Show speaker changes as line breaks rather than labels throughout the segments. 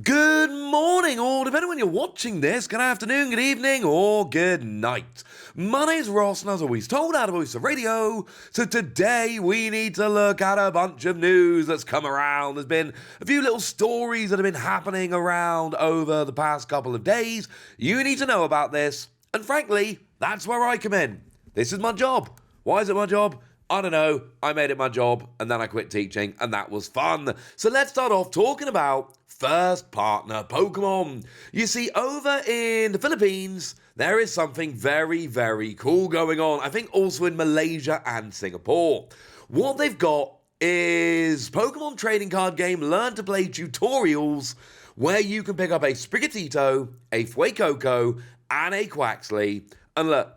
Good morning, or depending when you're watching this, good afternoon, good evening, or good night. My name's Ross, and as always told out of Voice of Radio, so today we need to look at a bunch of news that's come around. There's been a few little stories that have been happening around over the past couple of days. You need to know about this, and frankly, that's where I come in. This is my job. Why is it my job? I don't know, I made it my job, and then I quit teaching, and that was fun. So let's start off talking about first partner Pokemon. You see, over in the Philippines, there is something very, very cool going on. I think also in Malaysia and Singapore. What they've got is Pokemon trading card game Learn to Play tutorials where you can pick up a Sprigatito, a Fuecoco, and a Quaxley. And look,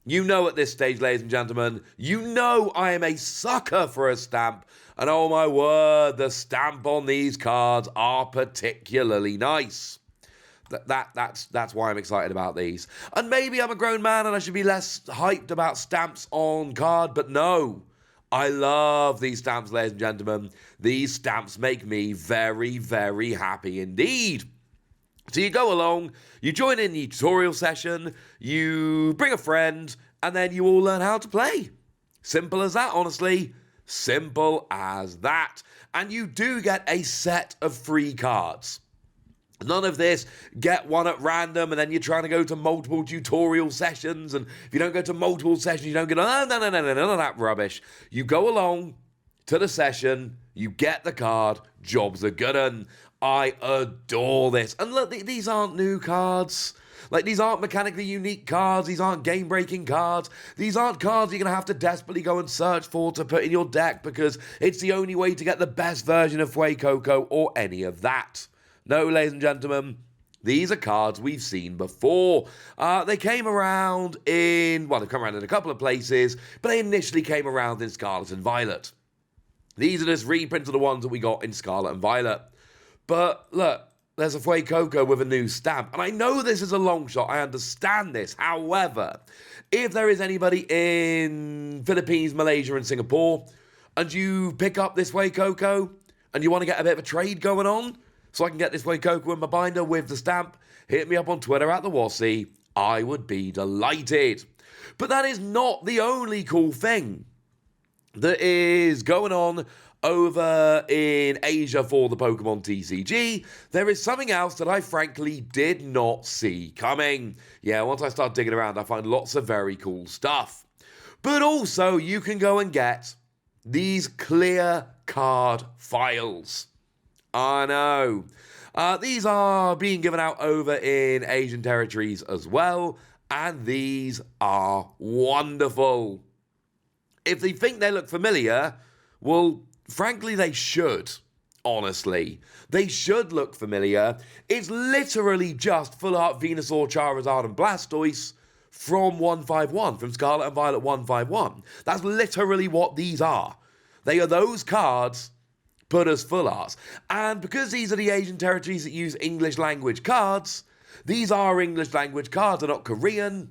you know at this stage, ladies and gentlemen, you know I am a sucker for a stamp. And oh my word, the stamp on these cards are particularly nice. That's why I'm excited about these. And maybe I'm a grown man and I should be less hyped about stamps on card, but no. I love these stamps, ladies and gentlemen. These stamps make me very, very happy indeed. So you go along, you join in the tutorial session, you bring a friend, and then you all learn how to play. Simple as that, honestly. Simple as that. And you do get a set of free cards. None of this, get one at random, and then you're trying to go to multiple tutorial sessions, and if you don't go to multiple sessions, you don't get, no, none of that rubbish. You go along to the session, you get the card, jobs are good, and I adore this. And look, these aren't new cards. Like, these aren't mechanically unique cards. These aren't game-breaking cards. These aren't cards you're going to have to desperately go and search for to put in your deck because it's the only way to get the best version of Fuecoco or any of that. No, ladies and gentlemen, these are cards we've seen before. They came around they've come around in a couple of places, but they initially came around in Scarlet and Violet. These are just reprints of the ones that we got in Scarlet and Violet. But look, there's a Fuecoco with a new stamp. And I know this is a long shot. I understand this. However, if there is anybody in Philippines, Malaysia, and Singapore, and you pick up this Fuecoco, and you want to get a bit of a trade going on, so I can get this Fuecoco in my binder with the stamp, hit me up on Twitter at the Wassy. I would be delighted. But that is not the only cool thing that is going on over in Asia for the Pokemon TCG. There is something else that I frankly did not see coming. Yeah, once I start digging around, I find lots of very cool stuff. But also, you can go and get these clear card files. I know. These are being given out over in Asian territories as well, and these are wonderful. If they think they look familiar, well, frankly, they should. Honestly, they should look familiar. It's literally just Full Art Venusaur, Charizard, and Blastoise from 151, from Scarlet and Violet 151. That's literally what these are. They are those cards put as full arts. And because these are the Asian territories that use English language cards, these are English language cards. They're not Korean,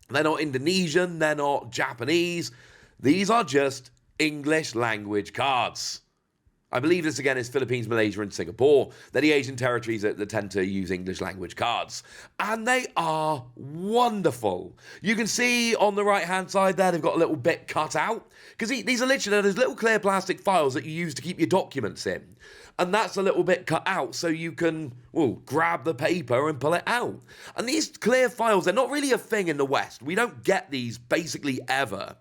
they're not Indonesian, they're not Japanese. These are just English language cards. I believe this again is Philippines, Malaysia, and Singapore. They're the Asian territories that tend to use English language cards. And they are wonderful. You can see on the right-hand side there, they've got a little bit cut out. Because these are literally those little clear plastic files that you use to keep your documents in. And that's a little bit cut out so you can, grab the paper and pull it out. And these clear files, they're not really a thing in the West. We don't get these basically ever.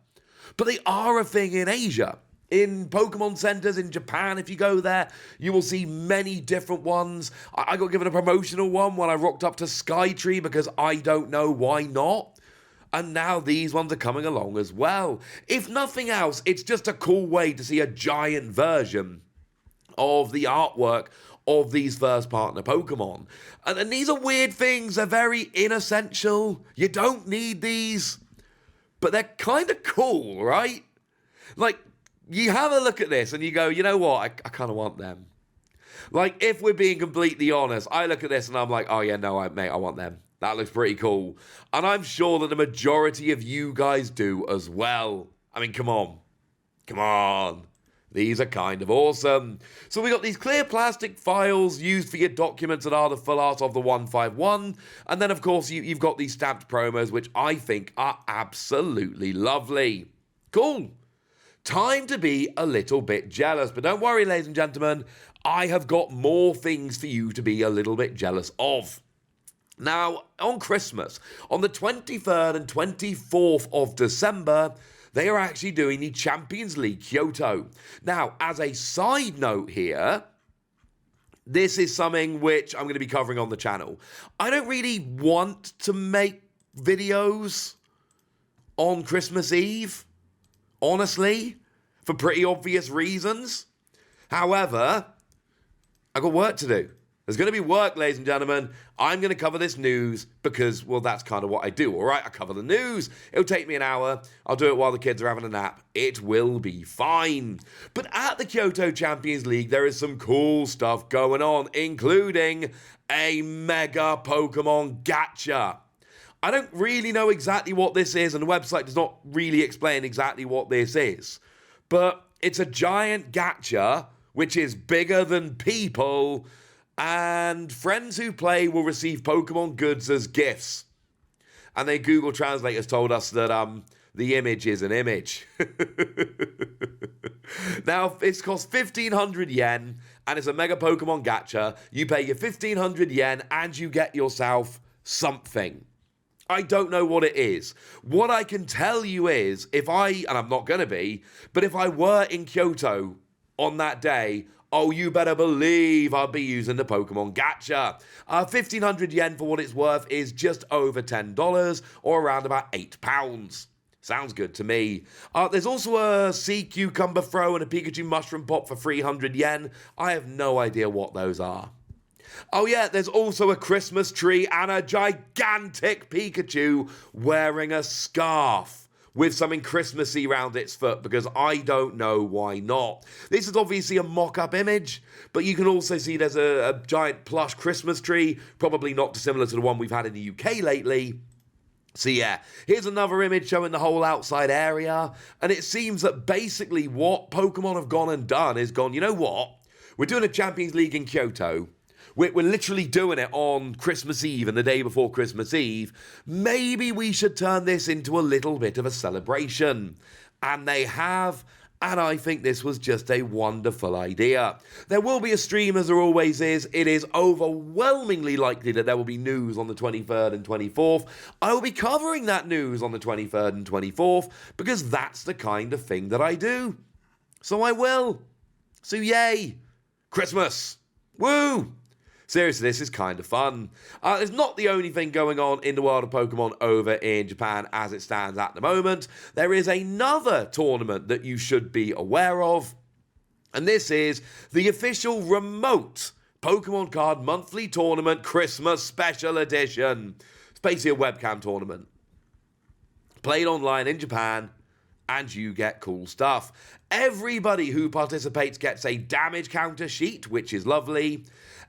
But they are a thing in Asia. In Pokemon centers in Japan, if you go there, you will see many different ones. I got given a promotional one when I rocked up to Skytree because I don't know why not. And now these ones are coming along as well. If nothing else, it's just a cool way to see a giant version of the artwork of these first partner Pokemon. And these are weird things. They're very inessential. You don't need these. But they're kind of cool, right? Like, you have a look at this and you go, you know what? I kind of want them. Like, if we're being completely honest, I look at this and I'm like, oh yeah, no, mate, I want them. That looks pretty cool. And I'm sure that the majority of you guys do as well. I mean, come on. Come on. These are kind of awesome. So we got these clear plastic files used for your documents that are the full art of the 151. And then, of course, you've got these stamped promos, which I think are absolutely lovely. Cool. Time to be a little bit jealous. But don't worry, ladies and gentlemen, I have got more things for you to be a little bit jealous of. Now, on Christmas, on the 23rd and 24th of December, they are actually doing the Champions League Kyoto. Now, as a side note here, this is something which I'm going to be covering on the channel. I don't really want to make videos on Christmas Eve, honestly, for pretty obvious reasons. However, I've got work to do. There's going to be work, ladies and gentlemen. I'm going to cover this news because, well, that's kind of what I do, all right? I cover the news. It'll take me an hour. I'll do it while the kids are having a nap. It will be fine. But at the Kyoto Champions League, there is some cool stuff going on, including a mega Pokemon Gacha. I don't really know exactly what this is, and the website does not really explain exactly what this is. But it's a giant Gacha, which is bigger than people, and friends who play will receive Pokemon goods as gifts. And then Google Translate has told us that the image is an image. Now, it's cost 1,500 yen, and it's a Mega Pokemon Gacha. You pay your 1,500 yen, and you get yourself something. I don't know what it is. What I can tell you is, and I'm not going to be, but if I were in Kyoto on that day, oh, you better believe I'll be using the Pokemon Gacha. 1,500 yen for what it's worth is just over $10 or around about £8. Sounds good to me. There's also a sea cucumber throw and a Pikachu mushroom pop for 300 yen. I have no idea what those are. Oh yeah, there's also a Christmas tree and a gigantic Pikachu wearing a scarf with something Christmassy round its foot, because I don't know why not. This is obviously a mock-up image, but you can also see there's a giant plush Christmas tree, probably not dissimilar to the one we've had in the UK lately. So yeah, here's another image showing the whole outside area, and it seems that basically what Pokemon have gone and done is gone, you know what? We're doing a Champions League in Kyoto. We're literally doing it on Christmas Eve and the day before Christmas Eve. Maybe we should turn this into a little bit of a celebration. And they have, and I think this was just a wonderful idea. There will be a stream, as there always is. It is overwhelmingly likely that there will be news on the 23rd and 24th. I will be covering that news on the 23rd and 24th because that's the kind of thing that I do. So I will. So yay. Christmas. Woo! Seriously, this is kind of fun. It's not the only thing going on in the world of Pokemon over in Japan as it stands at the moment. There is another tournament that you should be aware of, and this is the official remote Pokemon Card Monthly Tournament Christmas Special Edition. It's basically a webcam tournament. Played online in Japan, and you get cool stuff. Everybody who participates gets a damage counter sheet, which is lovely.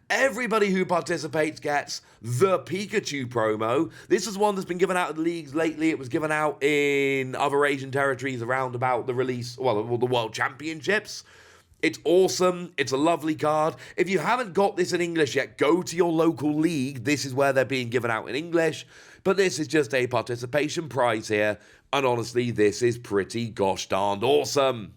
Everybody who participates gets the Pikachu promo. This is one that's been given out in leagues lately. It was given out in other Asian territories around about the release, well, the World Championships. It's awesome. It's a lovely card. If you haven't got this in English yet, go to your local league. This is where they're being given out in English. But this is just a participation prize here. And honestly, this is pretty gosh darned awesome.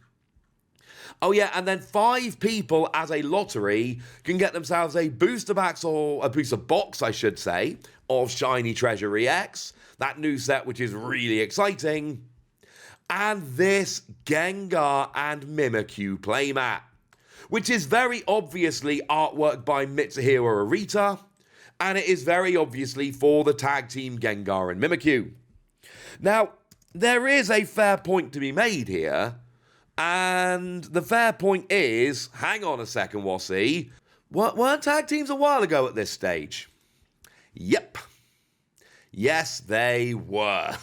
Oh yeah, and then 5 people as a lottery can get themselves a booster box, or a booster box, I should say, of Shiny Treasure EX. That new set, which is really exciting. And this Gengar and Mimikyu playmat, which is very obviously artwork by Mitsuhiro Arita, and it is very obviously for the tag team Gengar and Mimikyu. Now, there is a fair point to be made here. And the fair point is, hang on a second, Wassy, weren't tag teams a while ago at this stage? Yep. Yes, they were.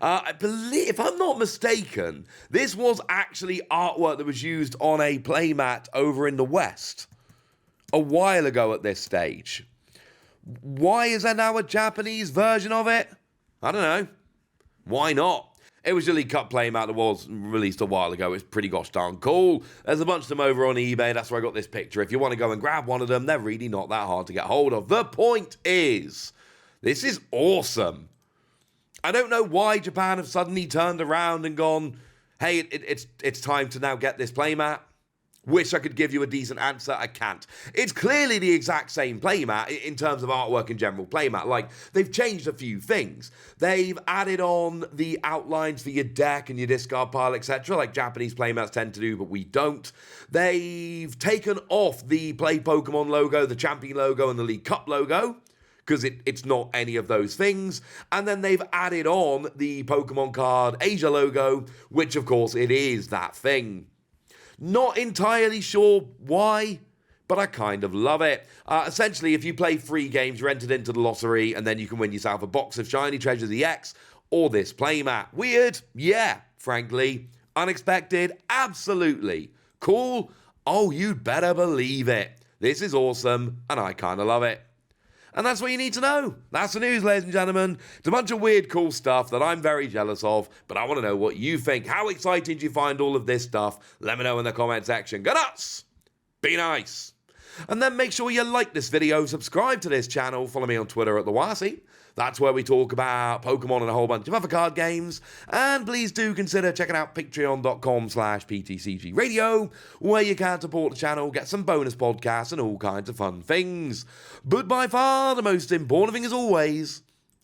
I believe, if I'm not mistaken, this was actually artwork that was used on a playmat over in the West a while ago at this stage. Why is there now a Japanese version of it? I don't know. Why not? It was your League Cup playmat that was released a while ago. It's pretty gosh darn cool. There's a bunch of them over on eBay. That's where I got this picture. If you want to go and grab one of them, they're really not that hard to get hold of. The point is, this is awesome. I don't know why Japan have suddenly turned around and gone, hey, it's time to now get this playmat. Wish I could give you a decent answer. I can't. It's clearly the exact same playmat in terms of artwork and general playmat. Like, they've changed a few things. They've added on the outlines for your deck and your discard pile, etc., like Japanese playmats tend to do, but we don't. They've taken off the Play Pokemon logo, the Champion logo, and the League Cup logo, because it's not any of those things. And then they've added on the Pokemon card Asia logo, which, of course, it is that thing. Not entirely sure why, but I kind of love it. Essentially, if you play free games, you're entered into the lottery, and then you can win yourself a box of Shiny Treasures EX or this playmat. Weird? Yeah, frankly. Unexpected? Absolutely. Cool? Oh, you'd better believe it. This is awesome, and I kind of love it. And that's what you need to know. That's the news, ladies and gentlemen. It's a bunch of weird, cool stuff that I'm very jealous of, but I want to know what you think. How exciting do you find all of this stuff? Let me know in the comment section. Go nuts! Be nice! And then make sure you like this video, subscribe to this channel, follow me on Twitter at TheWasi. That's where we talk about Pokemon and a whole bunch of other card games. And please do consider checking out patreon.com/PTCG Radio, where you can support the channel, get some bonus podcasts and all kinds of fun things. But by far the most important thing as always,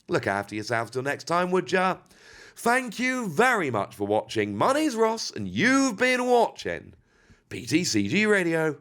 look after yourselves till next time, would ya? Thank you very much for watching. My name's Ross, and you've been watching PTCG Radio.